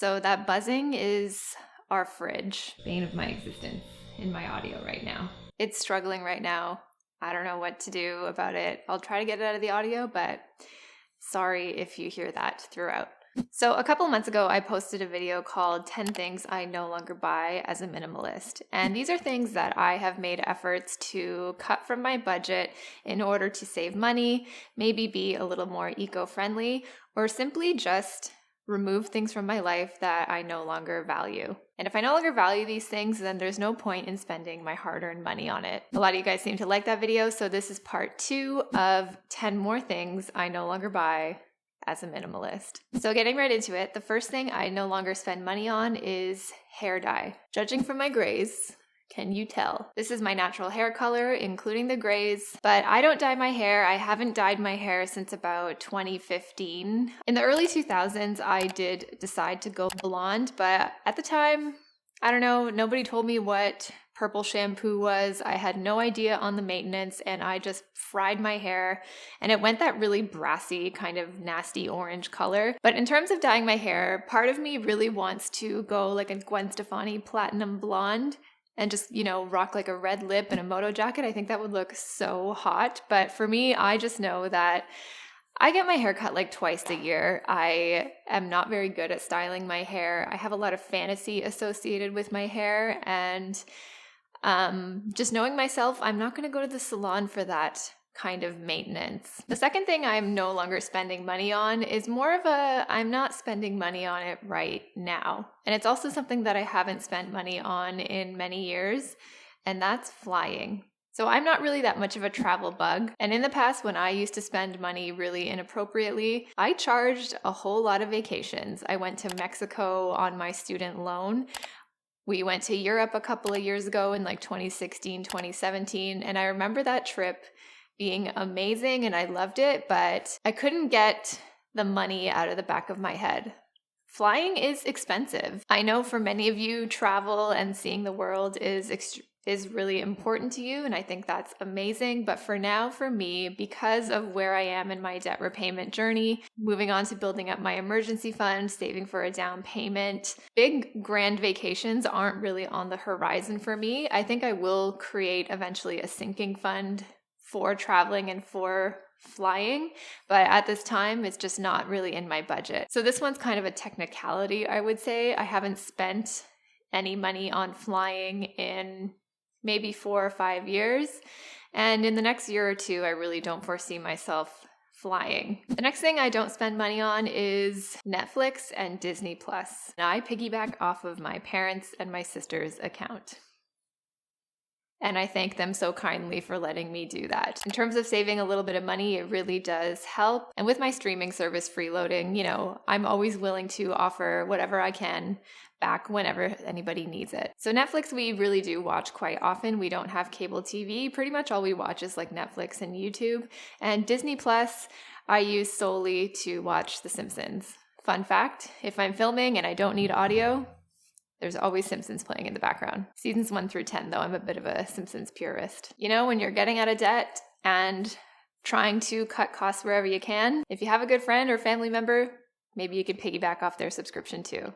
So that buzzing is our fridge. Bane of my existence in my audio right now. It's struggling right now. I don't know what to do about it. I'll try to get it out of the audio, but sorry if you hear that throughout. So a couple months ago, I posted a video called 10 Things I No Longer Buy as a Minimalist. And these are things that I have made efforts to cut from my budget in order to save money, maybe be a little more eco-friendly, or simply just remove things from my life that I no longer value. And if I no longer value these things, then there's no point in spending my hard-earned money on it. A lot of you guys seem to like that video, so this is part 2 of 10 more things I no longer buy as a minimalist. So getting right into it, the first thing I no longer spend money on is hair dye. Judging from my grays, can you tell? This is my natural hair color, including the grays, but I don't dye my hair. I haven't dyed my hair since about 2015. In the early 2000s, I did decide to go blonde, but at the time, I don't know, nobody told me what purple shampoo was. I had no idea on the maintenance, and I just fried my hair, and it went that really brassy, kind of nasty orange color. But in terms of dyeing my hair, part of me really wants to go like a Gwen Stefani platinum blonde and just, rock like a red lip and a moto jacket. I think that would look so hot. But for me, I just know that I get my hair cut like twice a year. I am not very good at styling my hair. I have a lot of fantasy associated with my hair, and just knowing myself, I'm not going to go to the salon for that kind of maintenance. The second thing I'm no longer spending money on is more of I'm not spending money on it right now. And it's also something that I haven't spent money on in many years, and that's flying. So I'm not really that much of a travel bug. And in the past, when I used to spend money really inappropriately, I charged a whole lot of vacations. I went to Mexico on my student loan. We went to Europe a couple of years ago in like 2016, 2017. And I remember that trip being amazing and I loved it, but I couldn't get the money out of the back of my head. Flying is expensive. I know for many of you, travel and seeing the world is really important to you, and I think that's amazing. But for now, for me, because of where I am in my debt repayment journey, moving on to building up my emergency fund, saving for a down payment, big grand vacations aren't really on the horizon for me. I think I will create eventually a sinking fund for traveling and for flying, but at this time, it's just not really in my budget. So this one's kind of a technicality, I would say. I haven't spent any money on flying in maybe 4 or 5 years. And in the next year or two, I really don't foresee myself flying. The next thing I don't spend money on is Netflix and Disney Plus. Now I piggyback off of my parents' and my sister's account. And I thank them so kindly for letting me do that. In terms of saving a little bit of money, it really does help. And with my streaming service Freeloading, I'm always willing to offer whatever I can back whenever anybody needs it. So Netflix, we really do watch quite often. We don't have cable TV. Pretty much all we watch is like Netflix and YouTube. And Disney Plus, I use solely to watch The Simpsons. Fun fact, if I'm filming and I don't need audio, there's always Simpsons playing in the background. Seasons 1 through 10, though, I'm a bit of a Simpsons purist. When you're getting out of debt and trying to cut costs wherever you can, if you have a good friend or family member, maybe you could piggyback off their subscription too.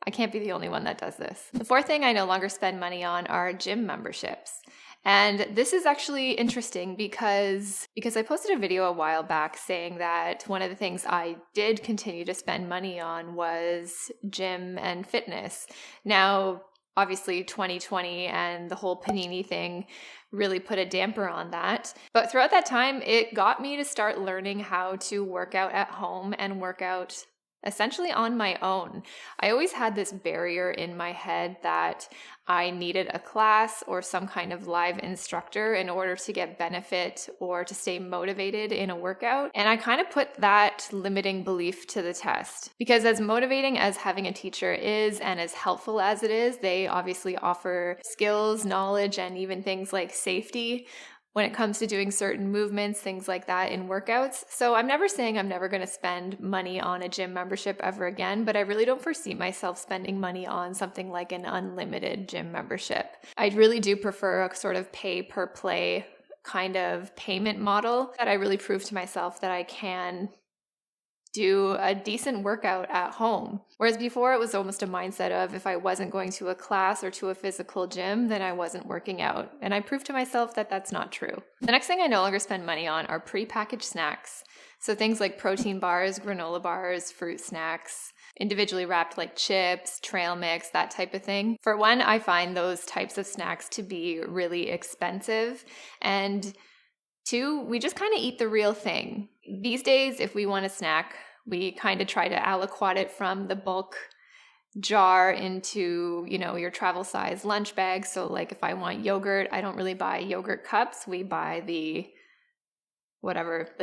I can't be the only one that does this. The fourth thing I no longer spend money on are gym memberships. And this is actually interesting because I posted a video a while back saying that one of the things I did continue to spend money on was gym and fitness. Now, obviously 2020 and the whole Panini thing really put a damper on that. But throughout that time, it got me to start learning how to work out at home and work out essentially on my own. I always had this barrier in my head that I needed a class or some kind of live instructor in order to get benefit or to stay motivated in a workout. And I kind of put that limiting belief to the test because as motivating as having a teacher is and as helpful as it is, they obviously offer skills, knowledge, and even things like safety when it comes to doing certain movements, things like that in workouts. So I'm never saying I'm never going to spend money on a gym membership ever again, but I really don't foresee myself spending money on something like an unlimited gym membership. I really do prefer a sort of pay per play kind of payment model that I really prove to myself that I can do a decent workout at home. Whereas before it was almost a mindset of if I wasn't going to a class or to a physical gym, then I wasn't working out. And I proved to myself that that's not true. The next thing I no longer spend money on are prepackaged snacks. So things like protein bars, granola bars, fruit snacks, individually wrapped like chips, trail mix, that type of thing. For one, I find those types of snacks to be really expensive. And two, we just kind of eat the real thing. These days, if we want a snack, we kind of try to aliquot it from the bulk jar into, your travel size lunch bag. So like if I want yogurt, I don't really buy yogurt cups. We buy the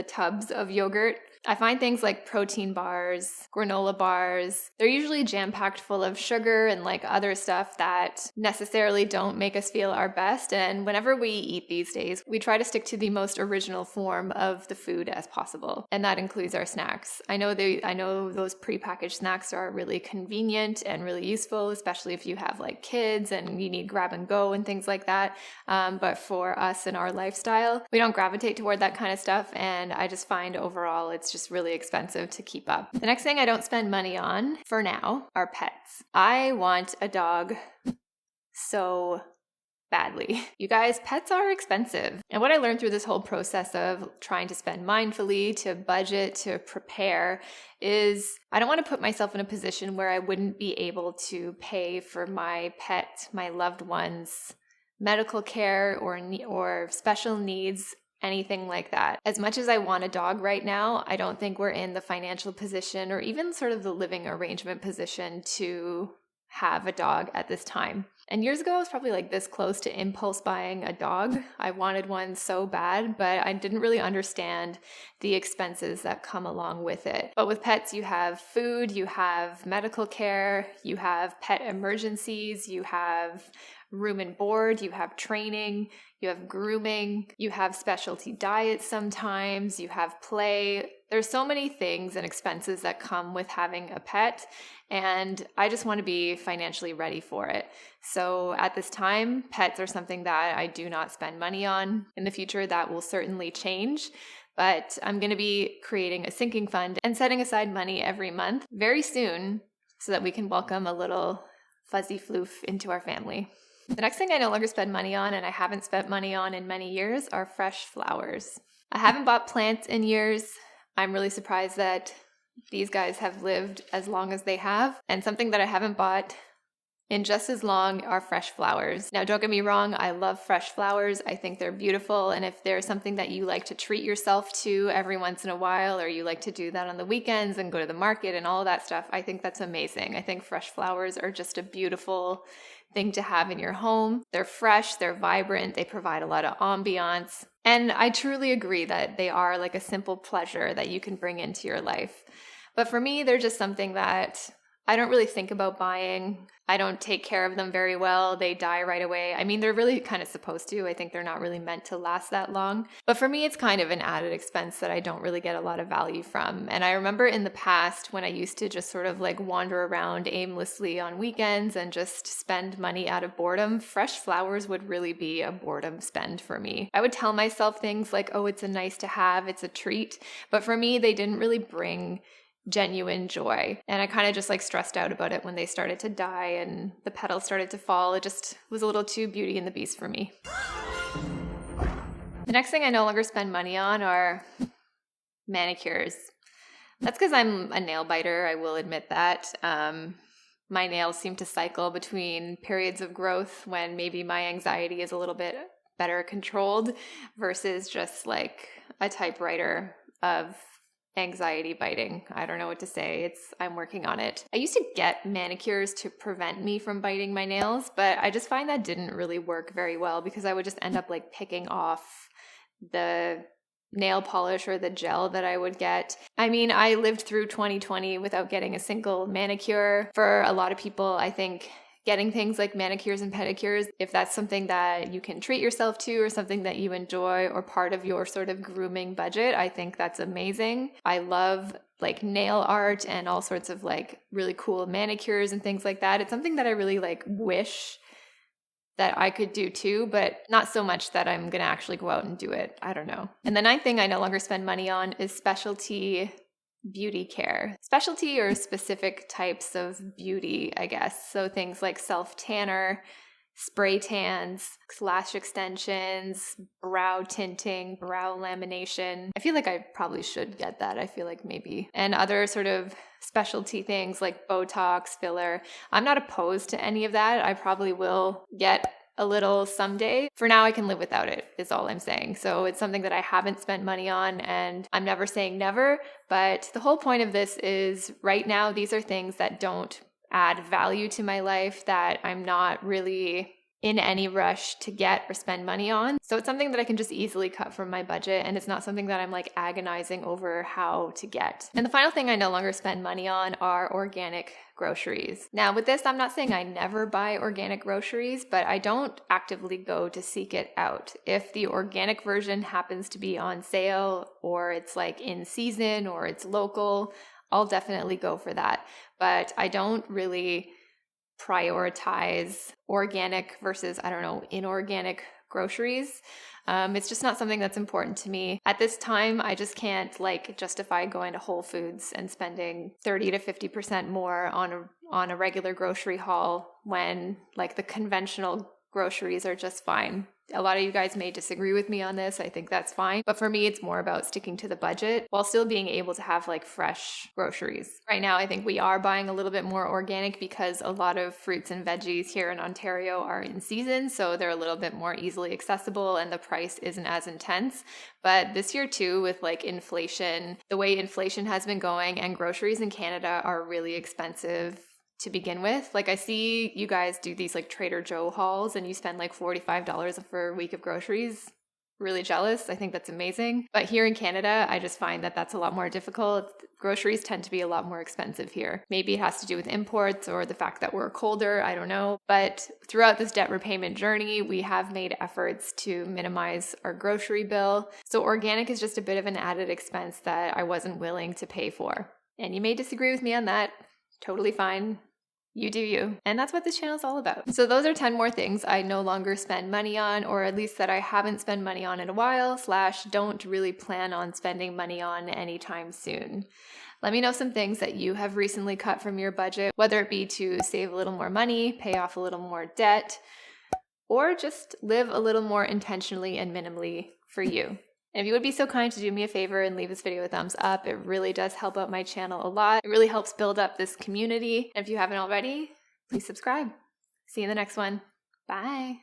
tubs of yogurt. I find things like protein bars, granola bars, they're usually jam-packed full of sugar and like other stuff that necessarily don't make us feel our best. And whenever we eat these days, we try to stick to the most original form of the food as possible. And that includes our snacks. I know those prepackaged snacks are really convenient and really useful, especially if you have like kids and you need grab and go and things like that. But for us in our lifestyle, we don't gravitate toward that kind of stuff. And I just find overall it's just really expensive to keep up. The next thing I don't spend money on for now are pets. I want a dog so badly. You guys, pets are expensive. And what I learned through this whole process of trying to spend mindfully, to budget, to prepare is I don't want to put myself in a position where I wouldn't be able to pay for my pet, my loved ones, medical care or special needs, anything like that. As much as I want a dog right now, I don't think we're in the financial position or even sort of the living arrangement position to have a dog at this time. And years ago, I was probably like this close to impulse buying a dog. I wanted one so bad, but I didn't really understand the expenses that come along with it. But with pets, you have food, you have medical care, you have pet emergencies, you have room and board, you have training, you have grooming, you have specialty diets sometimes, you have play. There's so many things and expenses that come with having a pet, and I just want to be financially ready for it. So at this time, pets are something that I do not spend money on. In the future, that will certainly change. But I'm going to be creating a sinking fund and setting aside money every month very soon so that we can welcome a little fuzzy floof into our family. The next thing I no longer spend money on, and I haven't spent money on in many years, are fresh flowers. I haven't bought plants in years. I'm really surprised that these guys have lived as long as they have. And something that I haven't bought in just as long are fresh flowers. Now, don't get me wrong, I love fresh flowers. I think they're beautiful. And if there's something that you like to treat yourself to every once in a while, or you like to do that on the weekends and go to the market and all of that stuff, I think that's amazing. I think fresh flowers are just a beautiful thing to have in your home. They're fresh, they're vibrant, they provide a lot of ambiance. And I truly agree that they are like a simple pleasure that you can bring into your life. But for me, they're just something that I don't really think about buying. I don't take care of them very well. They die right away. I mean, they're really kind of supposed to. I think they're not really meant to last that long. But for me, it's kind of an added expense that I don't really get a lot of value from. And I remember in the past when I used to just sort of like wander around aimlessly on weekends and just spend money out of boredom, fresh flowers would really be a boredom spend for me. I would tell myself things like, oh, it's a nice to have, it's a treat. But for me, they didn't really bring genuine joy. And I kind of just like stressed out about it when they started to die and the petals started to fall. It just was a little too Beauty and the Beast for me. The next thing I no longer spend money on are manicures. That's because I'm a nail biter, I will admit that. My nails seem to cycle between periods of growth when maybe my anxiety is a little bit better controlled versus just like a typewriter of anxiety biting. I don't know what to say. I'm working on it. I used to get manicures to prevent me from biting my nails, but I just find that didn't really work very well because I would just end up like picking off the nail polish or the gel that I would get. I mean, I lived through 2020 without getting a single manicure. For a lot of people, I think getting things like manicures and pedicures, if that's something that you can treat yourself to or something that you enjoy or part of your sort of grooming budget, I think that's amazing. I love like nail art and all sorts of like really cool manicures and things like that. It's something that I really like wish that I could do too, but not so much that I'm going to actually go out and do it. I don't know. And the ninth thing I no longer spend money on is specialty beauty care, specialty or specific types of beauty, I guess. So things like self-tanner, spray tans, lash extensions, brow tinting, brow lamination. I feel like I probably should get that. I feel like maybe. And other sort of specialty things like Botox, filler. I'm not opposed to any of that. I probably will get a little someday. For now, I can live without it, is all I'm saying. So it's something that I haven't spent money on, and I'm never saying never. But the whole point of this is right now, these are things that don't add value to my life, that I'm not really in any rush to get or spend money on. So it's something that I can just easily cut from my budget, and it's not something that I'm like agonizing over how to get. And the final thing I no longer spend money on are organic groceries. Now with this, I'm not saying I never buy organic groceries, but I don't actively go to seek it out. If the organic version happens to be on sale, or it's like in season, or it's local, I'll definitely go for that. But I don't really prioritize organic versus, inorganic groceries. It's just not something that's important to me. At this time, I just can't justify going to Whole Foods and spending 30 to 50% more on a regular grocery haul when the conventional groceries are just fine. A lot of you guys may disagree with me on this. I think that's fine. But for me, it's more about sticking to the budget while still being able to have fresh groceries. Right now, I think we are buying a little bit more organic because a lot of fruits and veggies here in Ontario are in season. So they're a little bit more easily accessible and the price isn't as intense. But this year too, with inflation, the way inflation has been going, and groceries in Canada are really expensive to begin with. I see you guys do these Trader Joe hauls and you spend $45 for a week of groceries. Really jealous. I think that's amazing. But here in Canada, I just find that that's a lot more difficult. Groceries tend to be a lot more expensive here. Maybe it has to do with imports or the fact that we're colder. I don't know. But throughout this debt repayment journey, we have made efforts to minimize our grocery bill. So organic is just a bit of an added expense that I wasn't willing to pay for. And you may disagree with me on that. Totally fine. You do you. And that's what this channel is all about. So those are 10 more things I no longer spend money on, or at least that I haven't spent money on in a while, / don't really plan on spending money on anytime soon. Let me know some things that you have recently cut from your budget, whether it be to save a little more money, pay off a little more debt, or just live a little more intentionally and minimally for you. And if you would be so kind to do me a favor and leave this video a thumbs up, it really does help out my channel a lot. It really helps build up this community. And if you haven't already, please subscribe. See you in the next one. Bye.